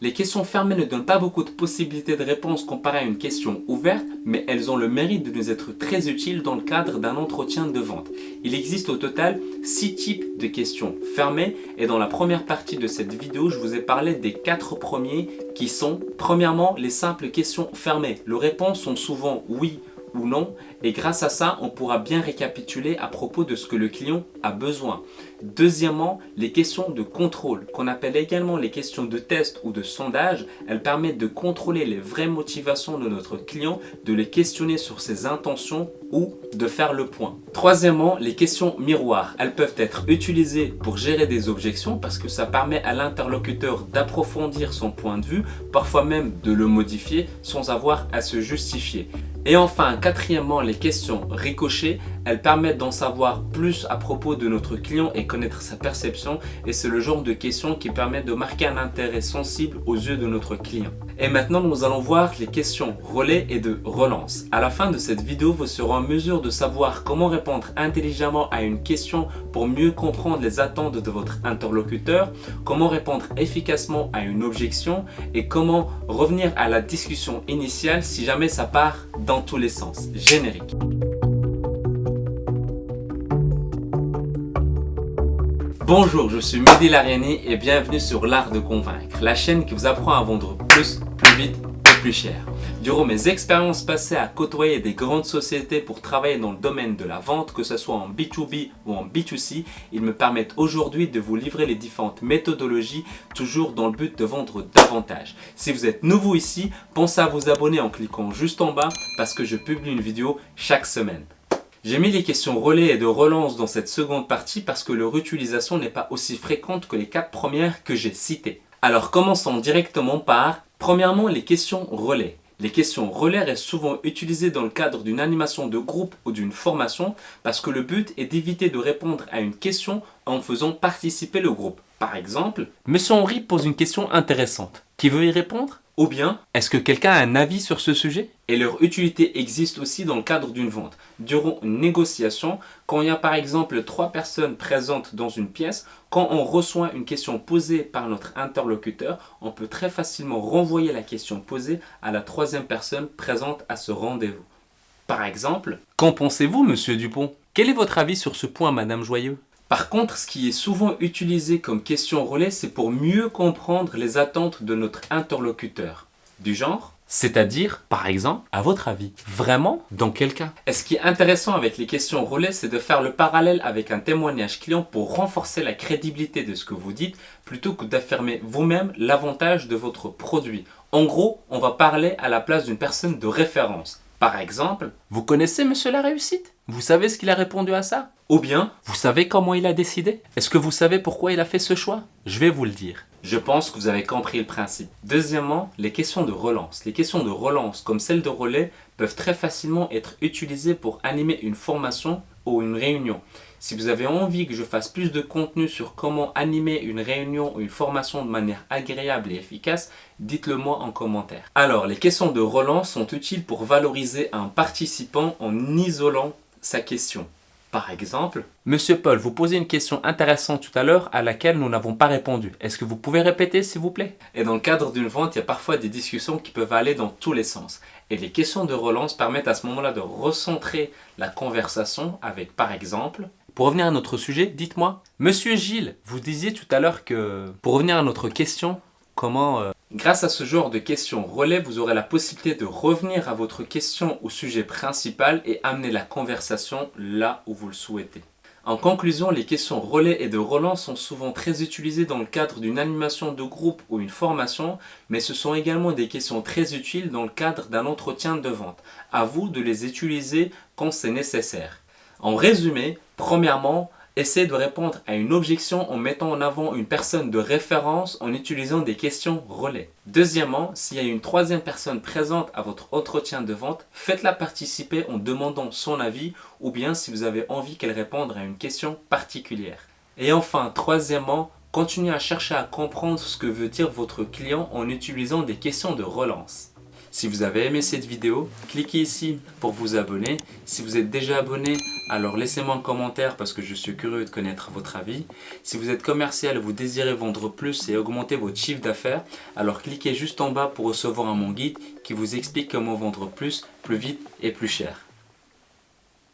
Les questions fermées ne donnent pas beaucoup de possibilités de réponse comparées à une question ouverte, mais elles ont le mérite de nous être très utiles dans le cadre d'un entretien de vente. Il existe au total 6 types de questions fermées et dans la première partie de cette vidéo, je vous ai parlé des 4 premiers qui sont, premièrement, les simples questions fermées. Les réponses sont souvent oui ou non et grâce à ça, on pourra bien récapituler à propos de ce que le client a besoin. Deuxièmement, les questions de contrôle, qu'on appelle également les questions de test ou de sondage, elles permettent de contrôler les vraies motivations de notre client, de les questionner sur ses intentions ou de faire le point. Troisièmement, les questions miroirs, elles peuvent être utilisées pour gérer des objections parce que ça permet à l'interlocuteur d'approfondir son point de vue, parfois même de le modifier sans avoir à se justifier. Et enfin, quatrièmement, les questions ricochées, elles permettent d'en savoir plus à propos de notre client et connaître sa perception et c'est le genre de questions qui permettent de marquer un intérêt sensible aux yeux de notre client. Et maintenant, nous allons voir les questions relais et de relance. À la fin de cette vidéo, vous serez en mesure de savoir comment répondre intelligemment à une question pour mieux comprendre les attentes de votre interlocuteur, comment répondre efficacement à une objection et comment revenir à la discussion initiale si jamais ça part dans tous les sens. Générique. Bonjour, je suis Mehdi Lariani et bienvenue sur l'art de convaincre, la chaîne qui vous apprend à vendre plus, plus vite et plus cher. Durant mes expériences passées à côtoyer des grandes sociétés pour travailler dans le domaine de la vente, que ce soit en B2B ou en B2C, ils me permettent aujourd'hui de vous livrer les différentes méthodologies, toujours dans le but de vendre davantage. Si vous êtes nouveau ici, pensez à vous abonner en cliquant juste en bas parce que je publie une vidéo chaque semaine. J'ai mis les questions relais et de relance dans cette seconde partie parce que leur utilisation n'est pas aussi fréquente que les 4 premières que j'ai citées. Alors commençons directement par, premièrement, les questions relais. Les questions relais restent souvent utilisées dans le cadre d'une animation de groupe ou d'une formation parce que le but est d'éviter de répondre à une question en faisant participer le groupe. Par exemple, Monsieur Henri pose une question intéressante. Qui veut y répondre ? Ou bien, est-ce que quelqu'un a un avis sur ce sujet ? Et leur utilité existe aussi dans le cadre d'une vente. Durant une négociation, quand il y a par exemple 3 personnes présentes dans une pièce, quand on reçoit une question posée par notre interlocuteur, on peut très facilement renvoyer la question posée à la 3e personne présente à ce rendez-vous. Par exemple, qu'en pensez-vous, Monsieur Dupont ? Quel est votre avis sur ce point, Madame Joyeux ? Par contre, ce qui est souvent utilisé comme question relais, c'est pour mieux comprendre les attentes de notre interlocuteur. Du genre, c'est-à-dire, par exemple, à votre avis, vraiment, dans quel cas ? Et ce qui est intéressant avec les questions relais, c'est de faire le parallèle avec un témoignage client pour renforcer la crédibilité de ce que vous dites, plutôt que d'affirmer vous-même l'avantage de votre produit. En gros, on va parler à la place d'une personne de référence. Par exemple, vous connaissez Monsieur la Réussite ? Vous savez ce qu'il a répondu à ça ? Ou bien, vous savez comment il a décidé ? Est-ce que vous savez pourquoi il a fait ce choix ? Je vais vous le dire. Je pense que vous avez compris le principe. Deuxièmement, les questions de relance. Les questions de relance, comme celles de relais, peuvent très facilement être utilisées pour animer une formation ou une réunion. Si vous avez envie que je fasse plus de contenu sur comment animer une réunion ou une formation de manière agréable et efficace, dites-le moi en commentaire. Alors, les questions de relance sont utiles pour valoriser un participant en isolant sa question. Par exemple, Monsieur Paul, vous posez une question intéressante tout à l'heure à laquelle nous n'avons pas répondu. Est-ce que vous pouvez répéter s'il vous plaît ? Et dans le cadre d'une vente, il y a parfois des discussions qui peuvent aller dans tous les sens. Et les questions de relance permettent à ce moment-là de recentrer la conversation avec, par exemple, pour revenir à notre sujet, dites-moi, Monsieur Gilles, vous disiez tout à l'heure que, pour revenir à notre question, Grâce à ce genre de questions relais, vous aurez la possibilité de revenir à votre question au sujet principal et amener la conversation là où vous le souhaitez. En conclusion, les questions relais et de relance sont souvent très utilisées dans le cadre d'une animation de groupe ou une formation, mais ce sont également des questions très utiles dans le cadre d'un entretien de vente. À vous de les utiliser quand c'est nécessaire. En résumé, premièrement, essayez de répondre à une objection en mettant en avant une personne de référence en utilisant des questions relais. Deuxièmement, s'il y a une 3e personne présente à votre entretien de vente, faites-la participer en demandant son avis ou bien si vous avez envie qu'elle réponde à une question particulière. Et enfin, troisièmement, continuez à chercher à comprendre ce que veut dire votre client en utilisant des questions de relance. Si vous avez aimé cette vidéo, cliquez ici pour vous abonner. Si vous êtes déjà abonné, alors laissez-moi un commentaire parce que je suis curieux de connaître votre avis. Si vous êtes commercial et vous désirez vendre plus et augmenter votre chiffre d'affaires, alors cliquez juste en bas pour recevoir mon guide qui vous explique comment vendre plus vite et plus cher.